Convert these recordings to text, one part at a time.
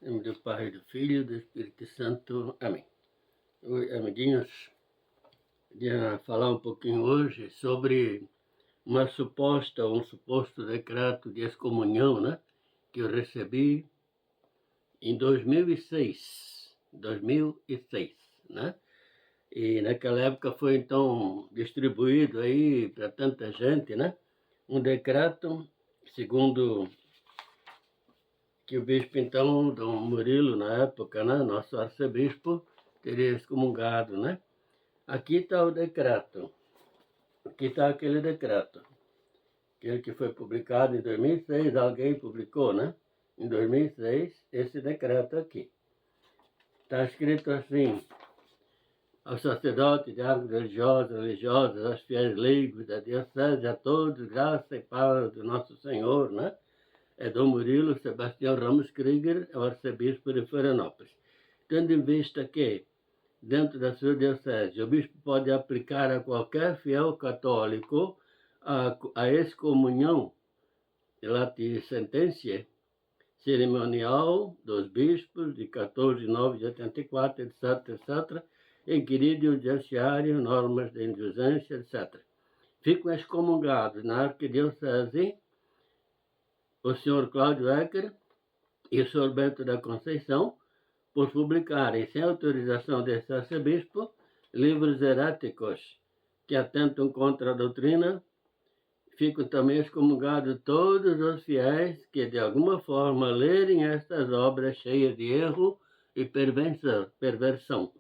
Em nome do Pai, do Filho e do Espírito Santo. Amém. Oi, amiguinhos. Queria falar um pouquinho hoje sobre um suposto decreto de excomunhão, né? Que eu recebi em 2006. 2006, né? E naquela época foi então distribuído aí para tanta gente, né? Um decreto, segundo que o bispo então, Dom Murilo, na época, né, nosso arcebispo, teria excomungado, né? Aqui está o decreto, aqui está aquele decreto, aquele que foi publicado em 2006, alguém publicou, né? Em 2006, esse decreto aqui. Está escrito assim: aos sacerdotes, diáconos religiosas, aos fiéis leigos da diocese, a todos, graça e paz do nosso Senhor, né? É Dom Murilo Sebastião Ramos Krieger, é o arcebispo de Florianópolis. Tendo em vista que, dentro da sua diocese, o bispo pode aplicar a qualquer fiel católico a excomunhão, lati sententia, cerimonial dos bispos de 14 de 9 de 84, etc., etc., inquirido judiciário, normas de indulgência, etc. Ficam excomungados na arquidiocese o senhor Cláudio Ecker e o senhor Bento da Conceição, por publicarem, sem autorização desse arcebispo, livros heréticos que atentam contra a doutrina. Ficam também excomungados todos os fiéis que, de alguma forma, lerem estas obras cheias de erro e perversão.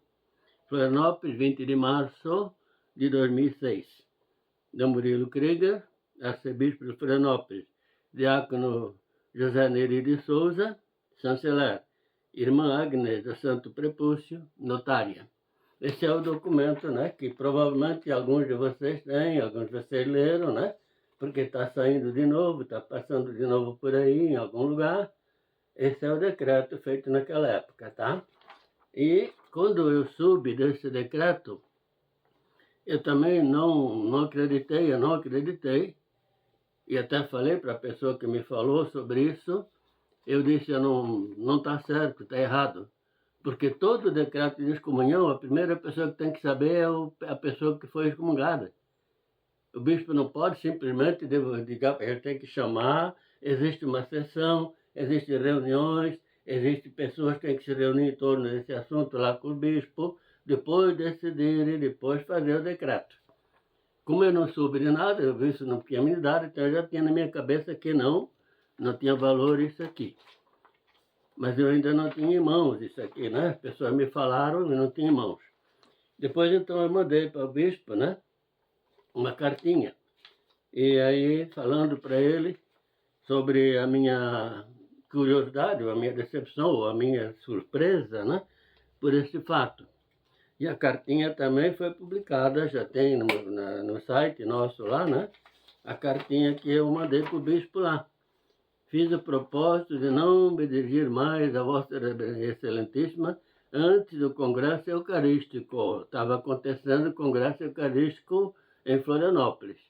Florianópolis, 20 de março de 2006. Dom Murilo Krieger, arcebispo de Florianópolis. Diácono José Neri de Souza, chanceler. Irmã Agnes do Santo Prepúcio, notária. Esse é o documento, né, que provavelmente alguns de vocês têm, alguns de vocês leram, né, porque está saindo de novo, está passando de novo por aí em algum lugar. Esse é o decreto feito naquela época, tá? E quando eu soube desse decreto, eu também não acreditei, e até falei para a pessoa que me falou sobre isso. Eu disse: não está certo, está errado. Porque todo decreto de excomunhão, a primeira pessoa que tem que saber é a pessoa que foi excomungada. O bispo não pode simplesmente dizer, ele tem que chamar, existe uma sessão, existem reuniões, existem pessoas que têm que se reunir em torno desse assunto lá com o bispo, depois decidirem, depois fazer o decreto. Como eu não soube de nada, eu vi isso não tinha me dado, então eu já tinha na minha cabeça que não tinha valor isso aqui. Mas eu ainda não tinha em mãos isso aqui, né? As pessoas me falaram e não tinha em mãos. Depois, então, eu mandei para o bispo, né, uma cartinha. E aí, falando para ele sobre a minha curiosidade, ou a minha decepção, ou a minha surpresa, né, por esse fato. E a cartinha também foi publicada, já tem no site nosso lá, né? A cartinha que eu mandei para o bispo lá. Fiz o propósito de não me dirigir mais a Vossa Excelentíssima antes do Congresso Eucarístico. Estava acontecendo o Congresso Eucarístico em Florianópolis.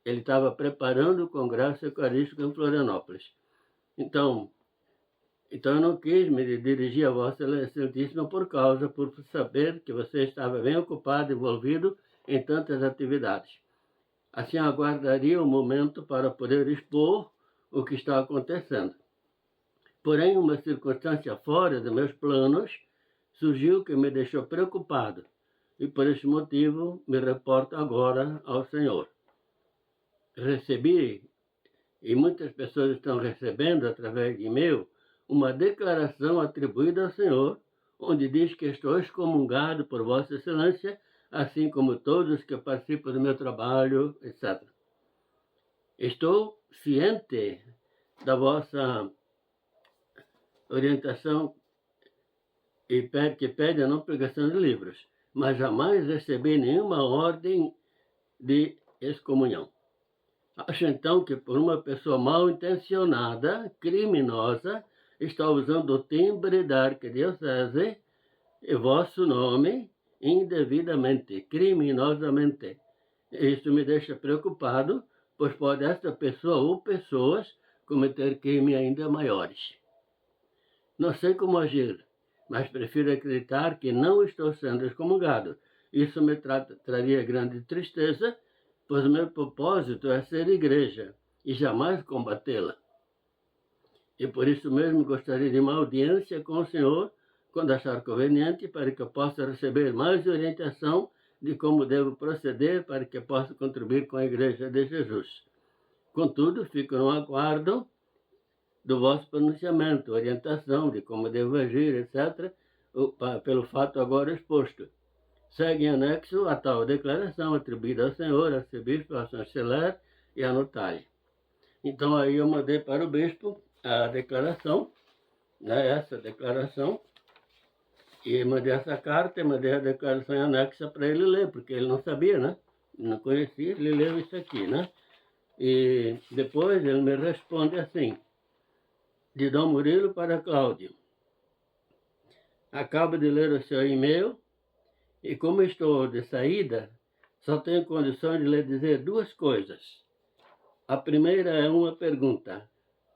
Ele estava preparando o Congresso Eucarístico em Florianópolis. Então eu não quis me dirigir a Vossa Excelentíssima por saber que você estava bem ocupado, envolvido em tantas atividades. Assim, aguardaria o momento para poder expor o que está acontecendo. Porém, uma circunstância fora dos meus planos surgiu que me deixou preocupado, e por esse motivo me reporto agora ao Senhor. Recebi, e muitas pessoas estão recebendo através de e-mail, uma declaração atribuída ao Senhor, onde diz que estou excomungado por Vossa Excelência, assim como todos que participam do meu trabalho, etc. Estou ciente da vossa orientação que pede a não pregação de livros, mas jamais recebi nenhuma ordem de excomunhão. Acho então que por uma pessoa mal intencionada, criminosa, está usando o timbre da arquidiocese e vosso nome indevidamente, criminosamente. Isso me deixa preocupado, pois pode esta pessoa ou pessoas cometer crimes ainda maiores. Não sei como agir, mas prefiro acreditar que não estou sendo excomungado. Isso me traria grande tristeza, pois o meu propósito é ser igreja e jamais combatê-la. E por isso mesmo gostaria de uma audiência com o senhor, quando achar conveniente, para que eu possa receber mais orientação de como devo proceder para que possa contribuir com a Igreja de Jesus. Contudo, fico no aguardo do vosso pronunciamento, orientação de como devo agir, etc., pelo fato agora exposto. Segue em anexo a tal declaração atribuída ao senhor, arcebispo, ao chanceler e à notária. Então aí eu mandei para o bispo a declaração, né, essa declaração, e mandei essa carta e mandei a declaração em anexa para ele ler, porque ele não sabia, né? Não conhecia, ele leu isso aqui, né? E depois ele me responde assim, de Dom Murilo para Cláudio. Acabo de ler o seu e-mail e como estou de saída, só tenho condições de lhe dizer duas coisas. A primeira é uma pergunta.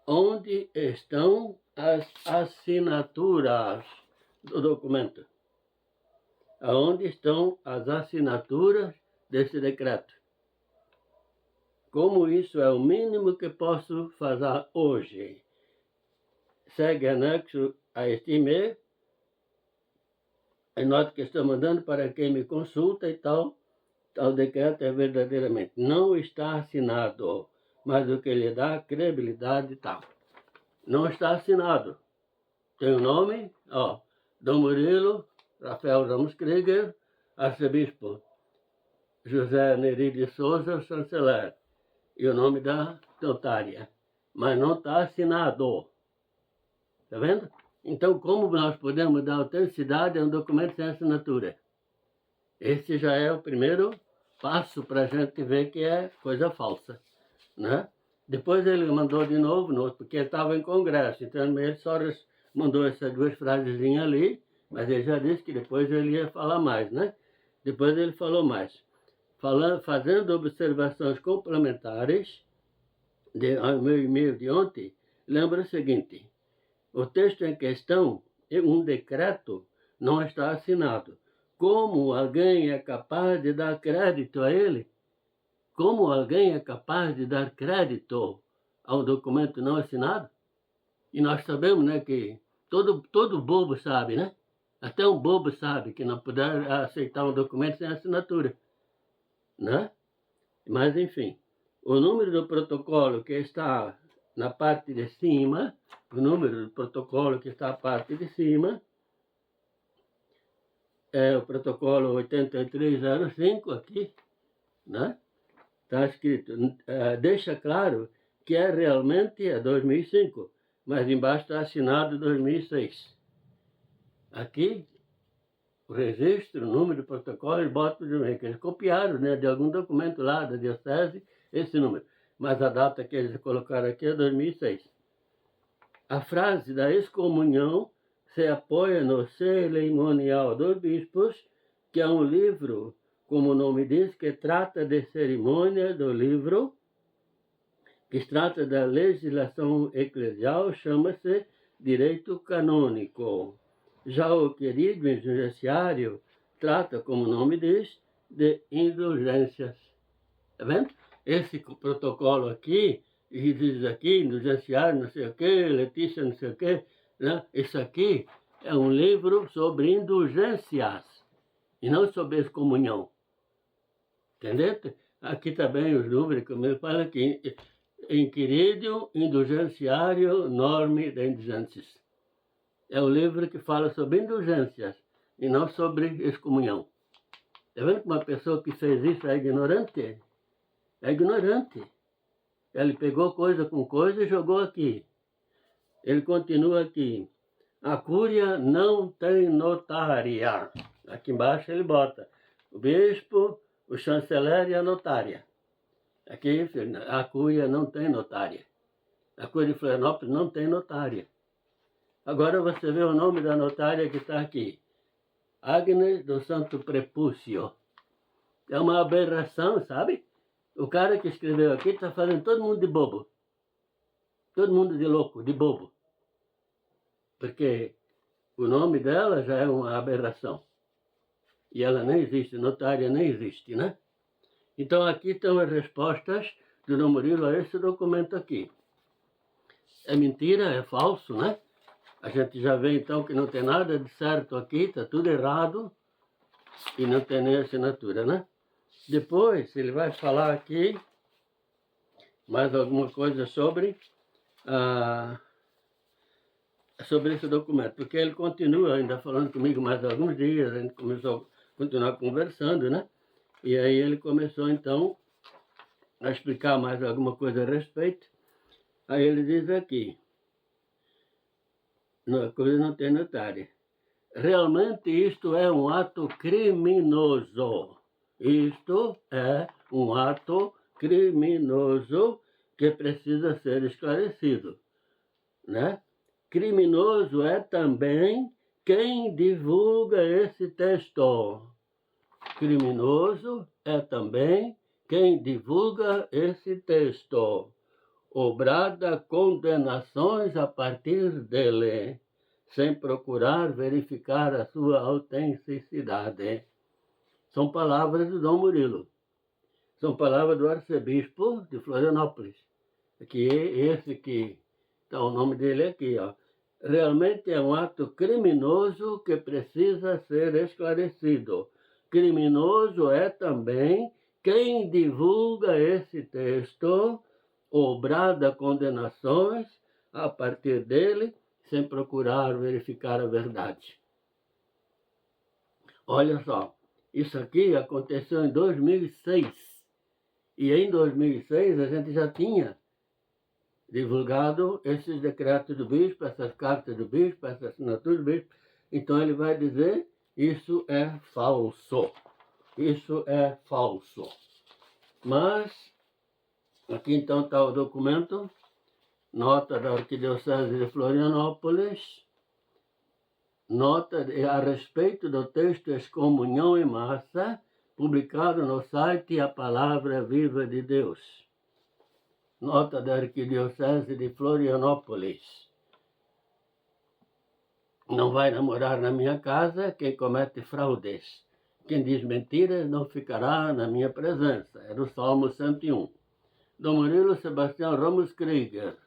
Onde estão as assinaturas do documento? Aonde estão as assinaturas desse decreto? Como isso é o mínimo que posso fazer hoje? Segue anexo a este e-mail. Nota que estou mandando para quem me consulta e tal decreto é verdadeiramente. Não está assinado, mas o que lhe dá credibilidade e tal. Não está assinado. Tem o nome, ó, Dom Murilo, Rafael Ramos Krieger, arcebispo José Neri de Souza, chanceler, e o nome da notária. Mas não está assinado. Está vendo? Então, como nós podemos dar autenticidade a um documento sem assinatura? Esse já é o primeiro passo para a gente ver que é coisa falsa, né? Depois ele mandou de novo, porque ele estava em congresso, então ele só mandou essas duas frasezinhas ali, mas ele já disse que depois ele ia falar mais, né? Depois ele falou mais. Fazendo observações complementares ao meu e-mail de ontem, lembra o seguinte, o texto em questão, um decreto, não está assinado. Como alguém é capaz de dar crédito a ele? Como alguém é capaz de dar crédito a um documento não assinado? E nós sabemos, né, que todo bobo sabe, né? Até um bobo sabe que não poder aceitar um documento sem assinatura, né? Mas, enfim, o número do protocolo que está na parte de cima, o número do protocolo que está na parte de cima, é o protocolo 8305 aqui, né? Está escrito, deixa claro que realmente é 2005, mas embaixo está assinado 2006. Aqui, o registro, o número do protocolo, eles botam que eles copiaram, né, de algum documento lá da diocese, esse número. Mas a data que eles colocaram aqui é 2006. A frase da excomunhão se apoia no cerimonial dos bispos, que é um livro, como o nome diz, que trata de cerimônia do livro, que trata da legislação eclesial, chama-se direito canônico. Já o querido judiciário trata, como o nome diz, de indulgências. Está vendo? Esse protocolo aqui, e diz aqui, indulgenciário, não sei o quê, Letícia, não sei o quê, né? Isso aqui é um livro sobre indulgências e não sobre excomunhão. Entendeu? Aqui também os números, como ele fala aqui, Inquiridium Indulgenciario Norme de Indulgentes. É um livro que fala sobre indulgências e não sobre excomunhão. Está vendo que uma pessoa que fez isso é ignorante? É ignorante. Ele pegou coisa com coisa e jogou aqui. Ele continua aqui. A cúria não tem notária. Aqui embaixo ele bota o bispo, o chanceler e a notária. Aqui a cúria não tem notária. A cúria de Florianópolis não tem notária. Agora você vê o nome da notária que está aqui. Agnes do Santo Prepúcio. É uma aberração, sabe? O cara que escreveu aqui está fazendo todo mundo de bobo. Todo mundo de louco, de bobo. porque o nome dela já é uma aberração. E ela nem existe, notária nem existe, né? Então aqui estão as respostas do Dom Murilo a esse documento aqui. É mentira, é falso, né? A gente já vê então que não tem nada de certo aqui, está tudo errado e não tem nem assinatura, né? Depois ele vai falar aqui mais alguma coisa sobre esse documento, porque ele continua ainda falando comigo mais alguns dias, a gente começou a continuar conversando, né? E aí ele começou então a explicar mais alguma coisa a respeito. Aí ele diz aqui, a coisa não tem notário. Realmente isto é um ato criminoso. Isto é um ato criminoso que precisa ser esclarecido, né? Criminoso é também quem divulga esse texto. Criminoso é também quem divulga esse texto. Obrada condenações a partir dele, sem procurar verificar a sua autenticidade. São palavras do Dom Murilo. São palavras do arcebispo de Florianópolis. Esse que está o nome dele aqui, ó. Realmente é um ato criminoso que precisa ser esclarecido. Criminoso é também quem divulga esse texto, obrada condenações a partir dele, sem procurar verificar a verdade. Olha só, isso aqui aconteceu em 2006. E em 2006 a gente já tinha divulgado esses decretos do bispo, essas cartas do bispo, essas assinaturas do bispo. Então ele vai dizer, isso é falso. Isso é falso. Mas, aqui então está o documento, nota da Arquidiocese de Florianópolis, nota a respeito do texto Excomunhão em Massa, publicado no site A Palavra Viva de Deus. Nota da Arquidiocese de Florianópolis. Não vai namorar na minha casa quem comete fraudes. Quem diz mentiras não ficará na minha presença. É do Salmo 101. Dom Murilo Sebastião Ramos Krieger,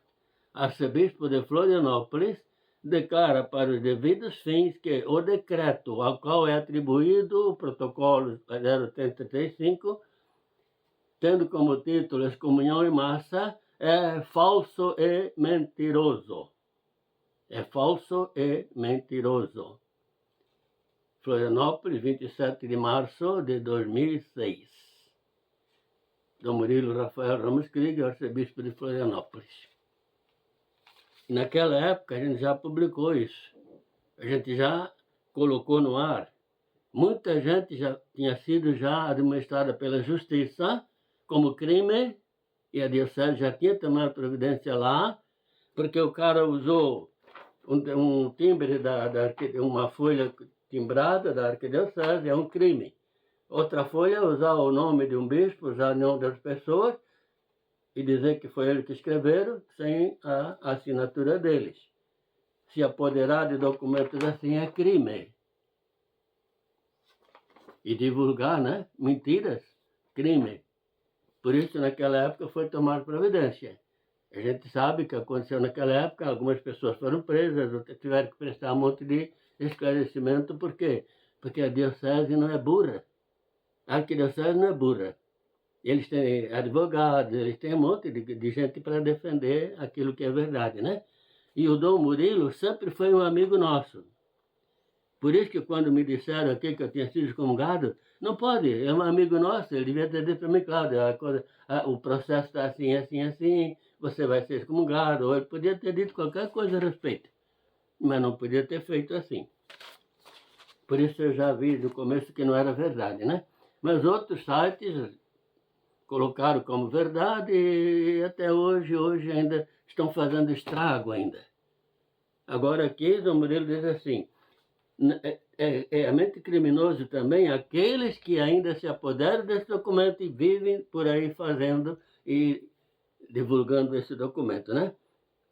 arcebispo de Florianópolis, declara para os devidos fins que o decreto ao qual é atribuído o protocolo 035, tendo como título Excomunhão em Massa, é falso e mentiroso. É falso e mentiroso. Florianópolis, 27 de março de 2006. Dom Murilo Rafael Ramos Krieger, arcebispo de Florianópolis. Naquela época a gente já publicou isso. A gente já colocou no ar. Muita gente já tinha sido já administrada pela justiça como crime, e a diocese já tinha tomado providência lá, porque o cara usou um timbre uma folha timbrada da arquidiocese, é um crime. Outra folha é usar o nome de um bispo, usar o nome das pessoas e dizer que foi ele que escreveram sem a assinatura deles. Se apoderar de documentos assim é crime. E divulgar, né? Mentiras, crime. Por isso, naquela época, foi tomar providência. A gente sabe que aconteceu naquela época, algumas pessoas foram presas, outras tiveram que prestar um monte de esclarecimento. Por quê? Porque a diocese não é burra. A arquidiocese não é burra. Eles têm advogados, eles têm um monte de gente para defender aquilo que é verdade, né? E o Dom Murilo sempre foi um amigo nosso. Por isso que quando me disseram aqui que eu tinha sido excomungado, não pode, é um amigo nosso, ele devia ter dito para mim, claro, o processo está assim, assim, assim, você vai ser excomungado, ou ele podia ter dito qualquer coisa a respeito, mas não podia ter feito assim. Por isso eu já vi no começo que não era verdade, né? Mas outros sites colocaram como verdade e até hoje ainda estão fazendo estrago ainda. Agora aqui, Dom Murilo diz assim, é realmente criminoso também aqueles que ainda se apoderam desse documento e vivem por aí fazendo e divulgando esse documento, né?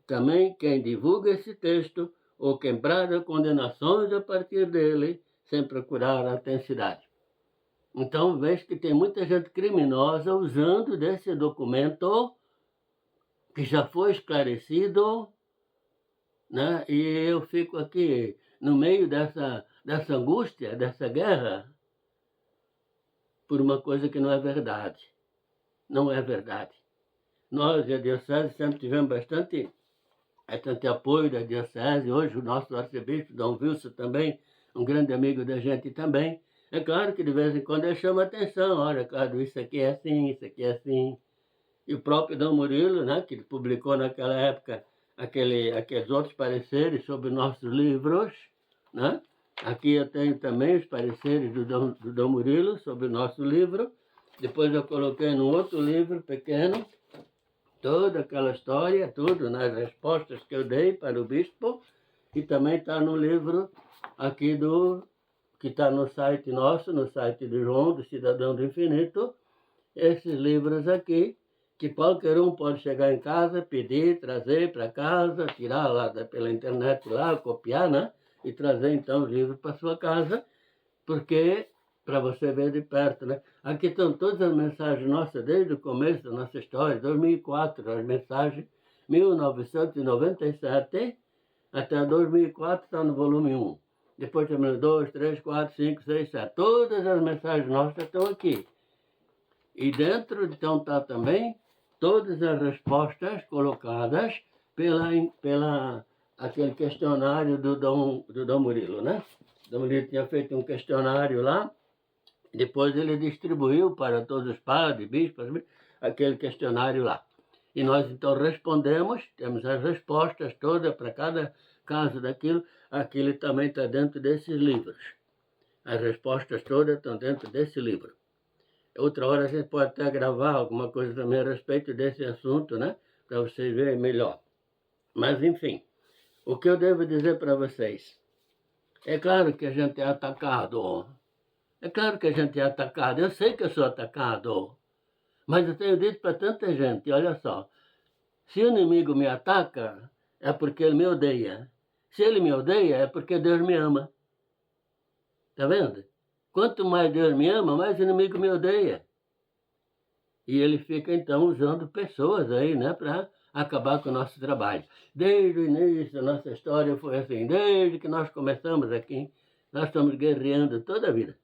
Também quem divulga esse texto, ou quebrar condenações a partir dele, sem procurar a autenticidade. Então, vejo que tem muita gente criminosa usando desse documento que já foi esclarecido, né? E eu fico aqui no meio dessa angústia, dessa guerra, por uma coisa que não é verdade. Não é verdade. Nós, a Diocese, sempre tivemos bastante apoio da Diocese. Hoje o nosso arcebispo, Dom Wilson, também, um grande amigo da gente também. É claro que de vez em quando ele chama atenção. Olha, Cláudio, isso aqui é assim, isso aqui é assim. E o próprio Dom Murilo, né, que publicou naquela época aqueles outros pareceres sobre nossos livros, né? Aqui eu tenho também os pareceres do Dom Murilo sobre o nosso livro. Depois eu coloquei num outro livro pequeno, toda aquela história, tudo, nas respostas que eu dei para o bispo. E também está no livro aqui que está no site nosso, no site de João, do Cidadão do Infinito. Esses livros aqui, que qualquer um pode chegar em casa, pedir, trazer para casa, tirar lá pela internet lá, copiar, né? E trazer então os livros para sua casa, porque para você ver de perto, né? Aqui estão todas as mensagens nossas desde o começo da nossa história, 2004, as mensagens 1997 até 2004 está no volume 1. Depois temos 2, 3, 4, 5, 6, 7. Todas as mensagens nossas estão aqui. E dentro, então, está também todas as respostas colocadas pela aquele questionário do Dom Murilo, né? O Dom Murilo tinha feito um questionário lá, depois ele distribuiu para todos os padres, bispos, aquele questionário lá. E nós, então, respondemos, temos as respostas todas para cada caso daquilo. Aquilo também está dentro desses livros. As respostas todas estão dentro desse livro. Outra hora a gente pode até gravar alguma coisa também a respeito desse assunto, né? Para vocês verem melhor. Mas, enfim, o que eu devo dizer para vocês? É claro que a gente é atacado. É claro que a gente é atacado. Eu sei que eu sou atacado. Mas eu tenho dito para tanta gente, olha só, se o inimigo me ataca, é porque ele me odeia. Se ele me odeia, é porque Deus me ama. Está vendo? Quanto mais Deus me ama, mais o inimigo me odeia. E ele fica, então, usando pessoas aí, né, para acabar com o nosso trabalho. Desde o início da nossa história foi assim, desde que nós começamos aqui, nós estamos guerreando toda a vida.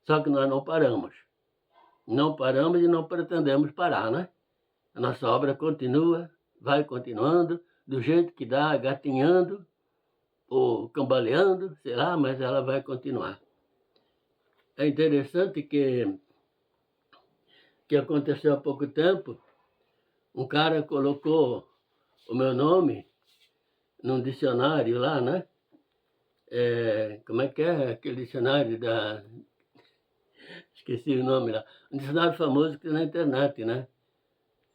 Só que nós não paramos. Não paramos e não pretendemos parar, né? A nossa obra continua, vai continuando, do jeito que dá, gatinhando, ou cambaleando, sei lá, mas ela vai continuar. É interessante que aconteceu há pouco tempo, um cara colocou o meu nome num dicionário lá, né? Como é que é aquele dicionário da... Esqueci o nome lá. Um dicionário famoso que tem na internet, né?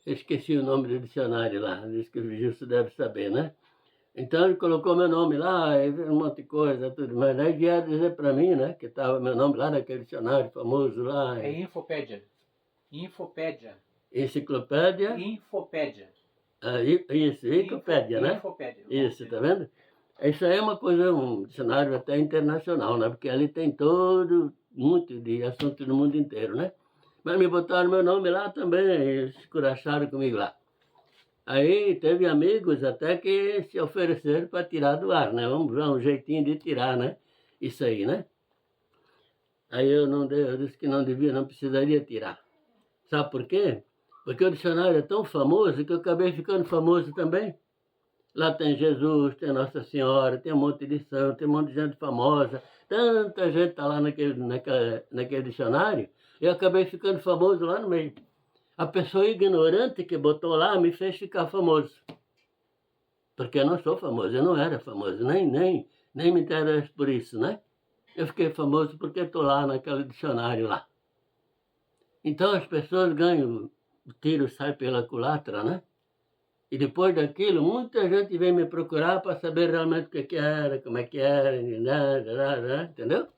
Eu esqueci o nome do dicionário lá, diz que o Gilson deve saber, né? Então ele colocou meu nome lá, aí veio um monte de coisa, tudo mais. Aí vieram dizer para mim, né, que estava meu nome lá naquele dicionário famoso lá. É Infopédia. Infopédia. Enciclopédia. Infopédia. Isso, Wikipédia, né? Infopédia. Isso, tá vendo? Isso aí é uma coisa, um dicionário até internacional, né? Porque ali tem muito de assuntos do mundo inteiro, né? Mas me botaram meu nome lá também, escuracharam comigo lá. Aí teve amigos até que se ofereceram para tirar do ar, né? Vamos dar um jeitinho de tirar, né? Isso aí, né? Aí eu disse que não devia, não precisaria tirar. Sabe por quê? Porque o dicionário é tão famoso que eu acabei ficando famoso também. Lá tem Jesus, tem Nossa Senhora, tem um monte de santo, tem um monte de gente famosa. Tanta gente está lá naquele dicionário. Eu acabei ficando famoso lá no meio. A pessoa ignorante que botou lá me fez ficar famoso. Porque eu não sou famoso, eu não era famoso, nem me interesso por isso, né? Eu fiquei famoso porque estou lá naquele dicionário lá. Então as pessoas ganham, o tiro sai pela culatra, né? E depois daquilo, muita gente vem me procurar para saber realmente o que era, como é que era, entendeu?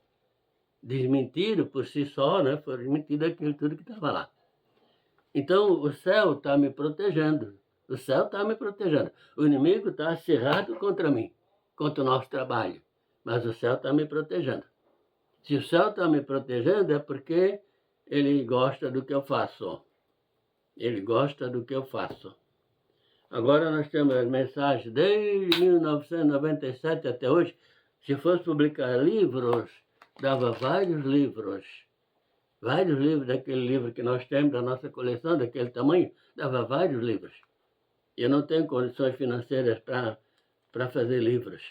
Desmentiram por si só, né? Foi desmentido aquilo tudo que estava lá. Então o céu está me protegendo. O céu está me protegendo. O inimigo está acirrado contra mim. contra o nosso trabalho, mas o céu está me protegendo. Se o céu está me protegendo é porque ele gosta do que eu faço. Ele gosta do que eu faço. Agora nós temos as mensagens desde 1997 até hoje. Se fosse publicar livros, dava vários livros. Vários livros daquele livro que nós temos, da nossa coleção, daquele tamanho, dava vários livros. Eu não tenho condições financeiras para fazer livros.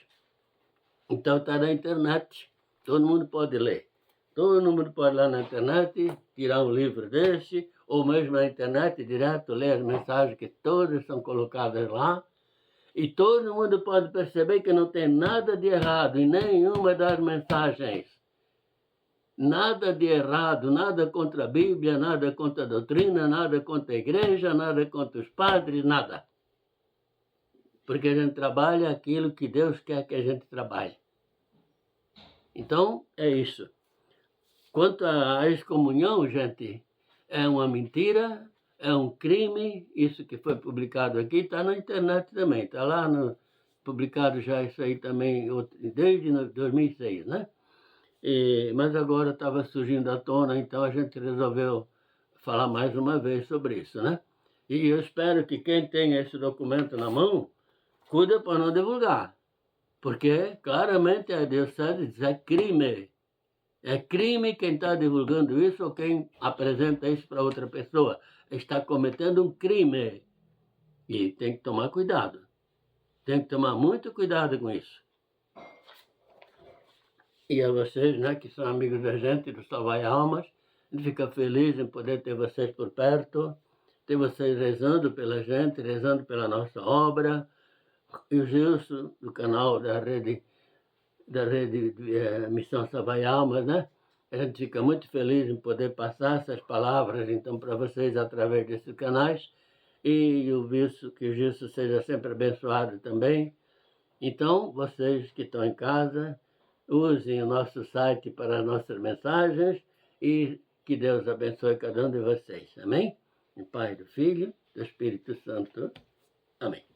Então está na internet, todo mundo pode ler. Todo mundo pode ir lá na internet, tirar um livro desse, ou mesmo na internet, direto, ler as mensagens que todas são colocadas lá. E todo mundo pode perceber que não tem nada de errado em nenhuma das mensagens. Nada de errado, nada contra a Bíblia, nada contra a doutrina, nada contra a igreja, nada contra os padres, nada. Porque a gente trabalha aquilo que Deus quer que a gente trabalhe. Então, é isso. Quanto à excomunhão, gente, é uma mentira, é um crime. Isso que foi publicado aqui está na internet também. Está lá publicado já isso aí também desde 2006, né? Mas agora estava surgindo à tona, então a gente resolveu falar mais uma vez sobre isso, né? E eu espero que quem tem esse documento na mão, cuida para não divulgar. Porque claramente a Diocese diz é crime. É crime quem está divulgando isso ou quem apresenta isso para outra pessoa. Está cometendo um crime. E tem que tomar cuidado. Tem que tomar muito cuidado com isso. E a vocês, né, que são amigos da gente, do Salvai Almas, a gente fica feliz em poder ter vocês por perto, ter vocês rezando pela gente, rezando pela nossa obra. E o Gilson, do canal da rede Missão Salvai Almas, né? A gente fica muito feliz em poder passar essas palavras, então, para vocês através desses canais. E que o Gilson seja sempre abençoado também. Então, vocês que estão em casa, usem o nosso site para as nossas mensagens e que Deus abençoe cada um de vocês. Amém? Em Pai do Filho, do Espírito Santo. Amém.